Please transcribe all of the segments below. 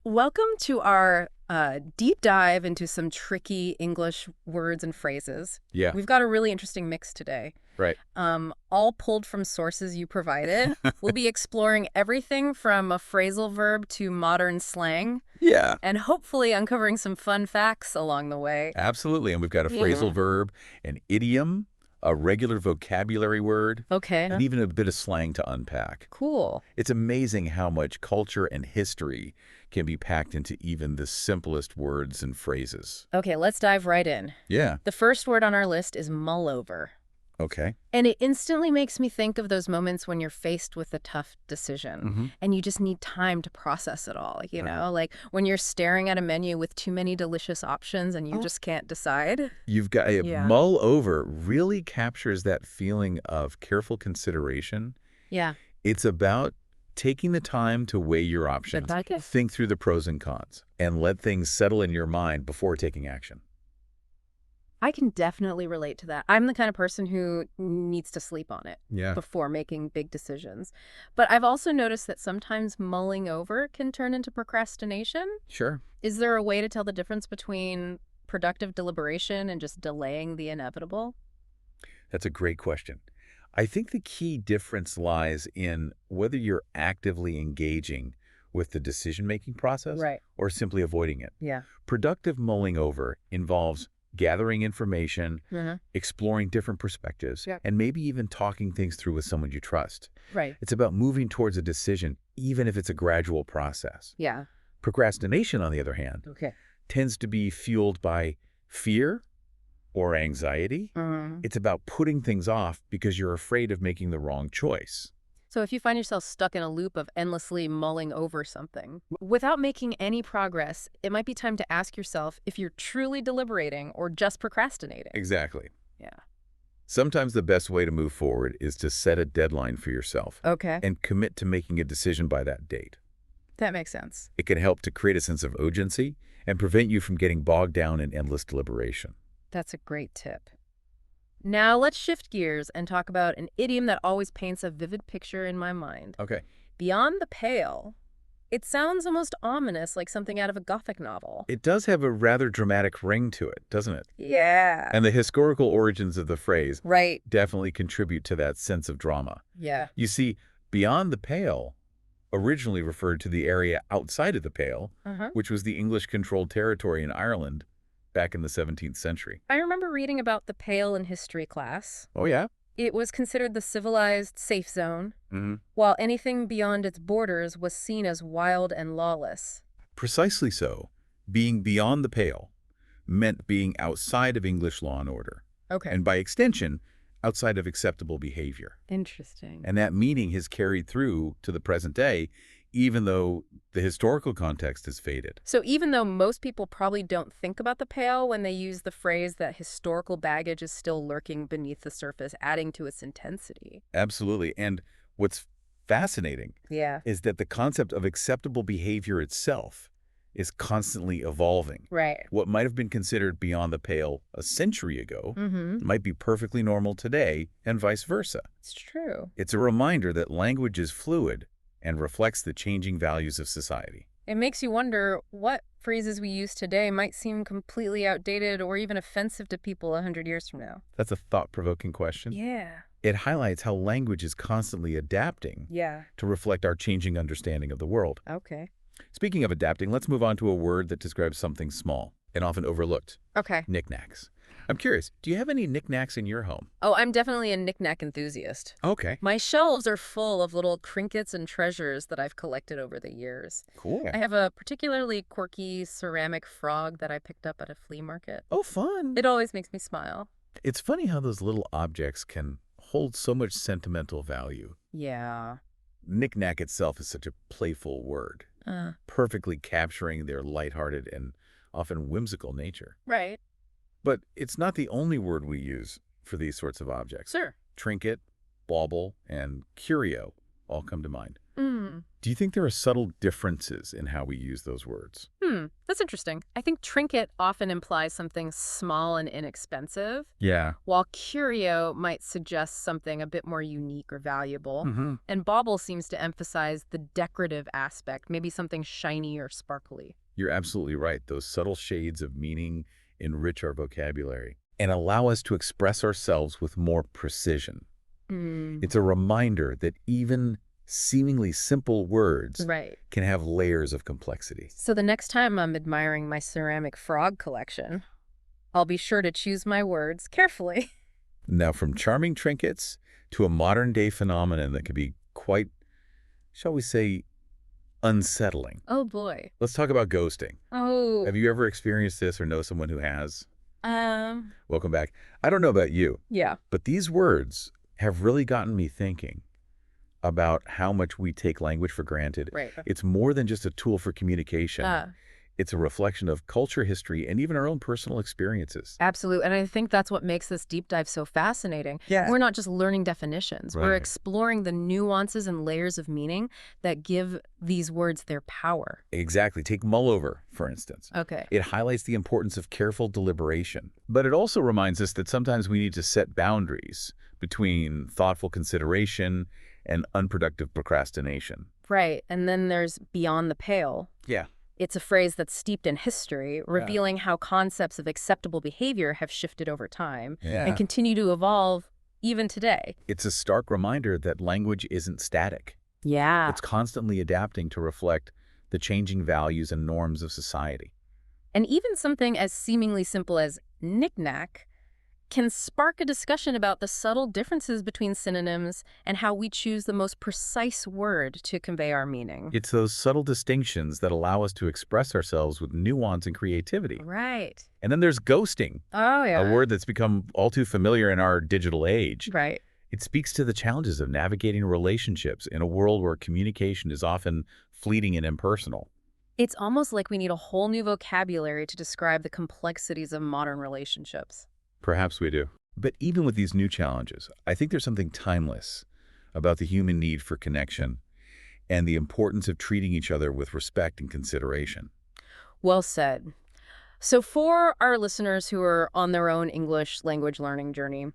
Welcome to our deep dive into some tricky English words and phrases. Yeah, We've got a really interesting mix today, right. all pulled from sources you provided. We'll be exploring everything from a phrasal verb to modern slang, Yeah, and hopefully uncovering some fun facts along the way. absolutely. And we've got a phrasal Yeah. verb, an idiom, a regular vocabulary word, Okay, and even a bit of slang to unpack. cool. It's amazing how much culture and history can be packed into even the simplest words and phrases. Okay, let's dive right in. Yeah, The first word on our list is mull over. okay. And it instantly makes me think of those moments when you're faced with a tough decision Mm-hmm. and you just need time to process it all, Right. like when you're staring at a menu with too many delicious options and you Oh, just can't decide. you've got a Yeah. mull over really captures that feeling of careful consideration. Yeah. It's about taking the time to weigh your But options, like it. think through the pros and cons, and let things settle in your mind before taking action. I can definitely relate to that. I'm the kind of person who needs to sleep on it Yeah, before making big decisions. But I've also noticed that sometimes mulling over can turn into procrastination. sure. Is there a way to tell the difference between productive deliberation and just delaying the inevitable? That's a great question. I think the key difference lies in whether you're actively engaging with the decision-making process Right. or simply avoiding it. Yeah. Productive mulling over involves gathering information, Uh-huh. exploring different perspectives, Yeah. and maybe even talking things through with someone you trust. Right. It's about moving towards a decision, even if it's a gradual process. Yeah. Procrastination, on the other hand, Okay. tends to be fueled by fear or anxiety. Mhm. It's about putting things off because you're afraid of making the wrong choice. So if you find yourself stuck in a loop of endlessly mulling over something, without making any progress, it might be time to ask yourself if you're truly deliberating or just procrastinating. Exactly. Yeah. Sometimes the best way to move forward is to set a deadline for yourself Okay. and commit to making a decision by that date. That makes sense. It can help to create a sense of urgency and prevent you from getting bogged down in endless deliberation. That's a great tip. Now let's shift gears and talk about an idiom that always paints a vivid picture in my mind. Okay. Beyond the pale. It sounds almost ominous, like something out of a Gothic novel. It does have a rather dramatic ring to it, doesn't it? Yeah. And the historical origins of the phrase Right. definitely contribute to that sense of drama. Yeah. You see, beyond the pale originally referred to the area outside of the Pale, Uh-huh. which was the English-controlled territory in Ireland back in the 17th century. I remember reading about the Pale in history class. Oh, yeah? It was considered the civilized safe zone, Hmm. while anything beyond its borders was seen as wild and lawless. Precisely so. Being beyond the Pale meant being outside of English law and order, Okay. and by extension, outside of acceptable behavior. Interesting. And that meaning has carried through to the present day, even though the historical context has faded. So even though most people probably don't think about the Pale when they use the phrase, that historical baggage is still lurking beneath the surface, adding to its intensity. Absolutely. And what's fascinating Yeah. is that the concept of acceptable behavior itself is constantly evolving. Right. What might have been considered beyond the pale a century ago Mm-hmm. might be perfectly normal today, and vice versa. It's true. It's a reminder that language is fluid and reflects the changing values of society. It makes you wonder what phrases we use today might seem completely outdated or even offensive to people 100 years from now. That's a thought-provoking question. Yeah. It highlights how language is constantly adapting Yeah. to reflect our changing understanding of the world. Okay. Speaking of adapting, let's move on to a word that describes something small and often overlooked: Okay. knickknacks. I'm curious, do you have any knickknacks in your home? Oh, I'm definitely a knickknack enthusiast. Okay, My shelves are full of little trinkets and treasures that I've collected over the years. cool. I have a particularly quirky ceramic frog that I picked up at a flea market. Oh, fun. It always makes me smile. It's funny how those little objects can hold so much sentimental value. Yeah. Knickknack itself is such a playful word, perfectly capturing their lighthearted and often whimsical nature. Right. But it's not the only word we use for these sorts of objects. Sure. Trinket, bauble, and curio all come to mind. Mm. Do you think there are subtle differences in how we use those words? That's interesting. I think trinket often implies something small and inexpensive, Yeah. while curio might suggest something a bit more unique or valuable. Mm-hmm. And bauble seems to emphasize the decorative aspect, maybe something shiny or sparkly. You're absolutely right. Those subtle shades of meaning enrich our vocabulary and allow us to express ourselves with more precision. Mm. It's a reminder that even seemingly simple words Right. can have layers of complexity. So the next time I'm admiring my ceramic frog collection, I'll be sure to choose my words carefully. Now, from charming trinkets to a modern-day phenomenon that can be quite, shall we say, unsettling. Oh boy. Let's talk about ghosting. Oh. Have you ever experienced this or know someone who has? Um, Welcome back. I don't know about you, yeah. but these words have really gotten me thinking about how much we take language for granted. Right. It's more than just a tool for communication. Uh, It's a reflection of culture, history, and even our own personal experiences. Absolutely. And I think that's what makes this deep dive so fascinating. Yeah. We're not just learning definitions. We're Right. exploring the nuances and layers of meaning that give these words their power. Exactly. Take mull over, for instance. Okay. It highlights the importance of careful deliberation. But it also reminds us that sometimes we need to set boundaries between thoughtful consideration and unproductive procrastination. Right. And then there's beyond the pale. Yeah. It's a phrase that's steeped in history, revealing how concepts of acceptable behavior have shifted over time and continue to evolve even today. It's a stark reminder that language isn't static. Yeah. It's constantly adapting to reflect the changing values and norms of society. And even something as seemingly simple as knick-knack can spark a discussion about the subtle differences between synonyms and how we choose the most precise word to convey our meaning. It's those subtle distinctions that allow us to express ourselves with nuance and creativity. Right. And then there's ghosting, Oh, yeah. a word that's become all too familiar in our digital age. Right. It speaks to the challenges of navigating relationships in a world where communication is often fleeting and impersonal. It's almost like we need a whole new vocabulary to describe the complexities of modern relationships. Perhaps we do. But even with these new challenges, I think there's something timeless about the human need for connection and the importance of treating each other with respect and consideration. Well said. So for our listeners who are on their own English language learning journey,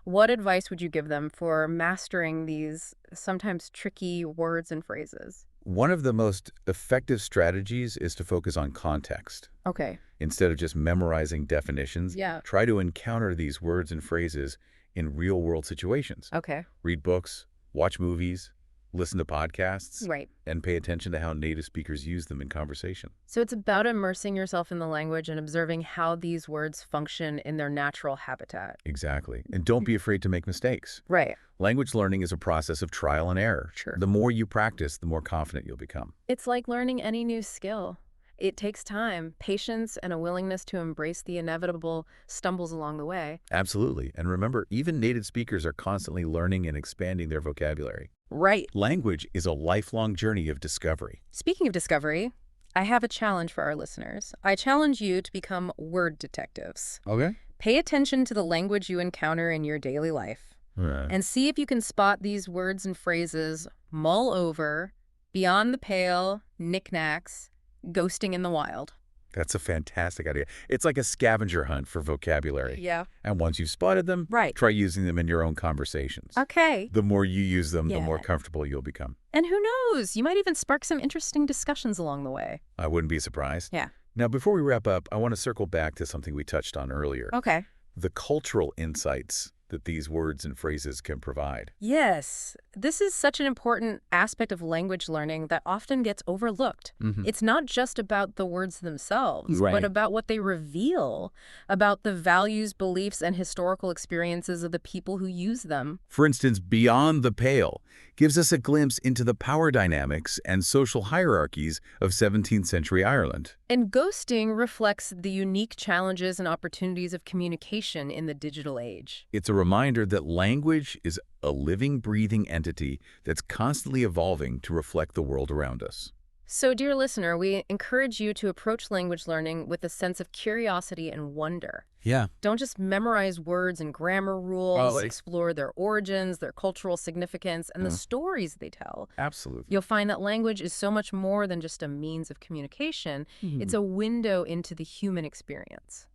what advice would you give them for mastering these sometimes tricky words and phrases? One of the most effective strategies is to focus on context. Okay. Instead of just memorizing definitions, Yeah. try to encounter these words and phrases in real-world situations. Okay. Read books, watch movies, listen to podcasts, Right. and pay attention to how native speakers use them in conversation. So it's about immersing yourself in the language and observing how these words function in their natural habitat. Exactly. And don't be afraid to make mistakes. Right. Language learning is a process of trial and error. Sure. The more you practice, the more confident you'll become. It's like learning any new skill. It takes time, patience, and a willingness to embrace the inevitable stumbles along the way. Absolutely. And remember, even native speakers are constantly learning and expanding their vocabulary. Right. Language is a lifelong journey of discovery. Speaking of discovery, I have a challenge for our listeners. I challenge you to become word detectives. Okay. Pay attention to the language you encounter in your daily life Right. and see if you can spot these words and phrases mull over, beyond the pale, knickknacks, ghosting in the wild. That's a fantastic idea. It's like a scavenger hunt for vocabulary. Yeah. And once you've spotted them, Right. try using them in your own conversations. Okay. The more you use them, the Yeah. more comfortable you'll become. And who knows, you might even spark some interesting discussions along the way. I wouldn't be surprised. Yeah. Now, before we wrap up, I want to circle back to something we touched on earlier. Okay. The cultural insights that these words and phrases can provide. Yes, this is such an important aspect of language learning that often gets overlooked. Mhm. It's not just about the words themselves, Right. but about what they reveal, about the values, beliefs, and historical experiences of the people who use them. For instance, Beyond the Pale gives us a glimpse into the power dynamics and social hierarchies of 17th century Ireland. And ghosting reflects the unique challenges and opportunities of communication in the digital age. It's a reminder that language is a living, breathing entity that's constantly evolving to reflect the world around us. So, dear listener, we encourage you to approach language learning with a sense of curiosity and wonder. Yeah. Don't just memorize words and grammar rules, explore their origins, their cultural significance, and the stories they tell. Absolutely. You'll find that language is so much more than just a means of communication. It's a window into the human experience.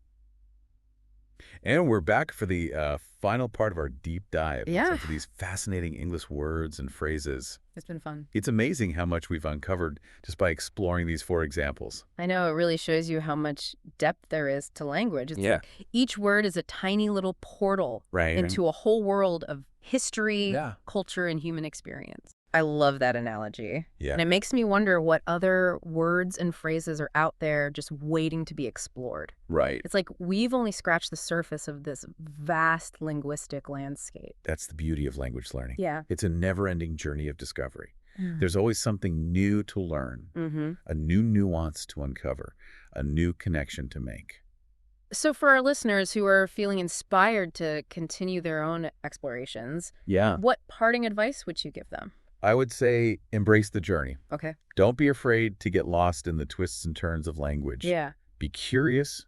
And we're back for the final part of our deep dive Yeah. into these fascinating English words and phrases. It's been fun. It's amazing how much we've uncovered just by exploring these 4 examples. I know, it really shows you how much depth there is to language. It's Yeah. like each word is a tiny little portal Right. into a whole world of history, Yeah. culture, and human experience. I love that analogy. Yeah. And it makes me wonder what other words and phrases are out there just waiting to be explored. Right. It's like we've only scratched the surface of this vast linguistic landscape. That's the beauty of language learning. Yeah. It's a never-ending journey of discovery. There's always something new to learn, a new nuance to uncover, a new connection to make. So for our listeners who are feeling inspired to continue their own explorations, what parting advice would you give them? I would say embrace the journey. Okay. Don't be afraid to get lost in the twists and turns of language. Yeah. Be curious,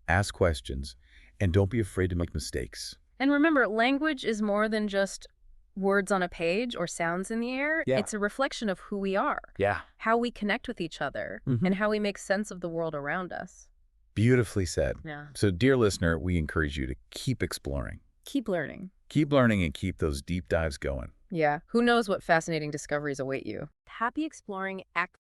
ask questions, and don't be afraid to make mistakes. And remember, language is more than just words on a page or sounds in the air. Yeah. It's a reflection of who we are, Yeah. how we connect with each other, and how we make sense of the world around us. Beautifully said. Yeah. So, dear listener, we encourage you to keep exploring. Keep learning. Keep learning and keep those deep dives going. Yeah. Who knows what fascinating discoveries await you? Happy exploring. Act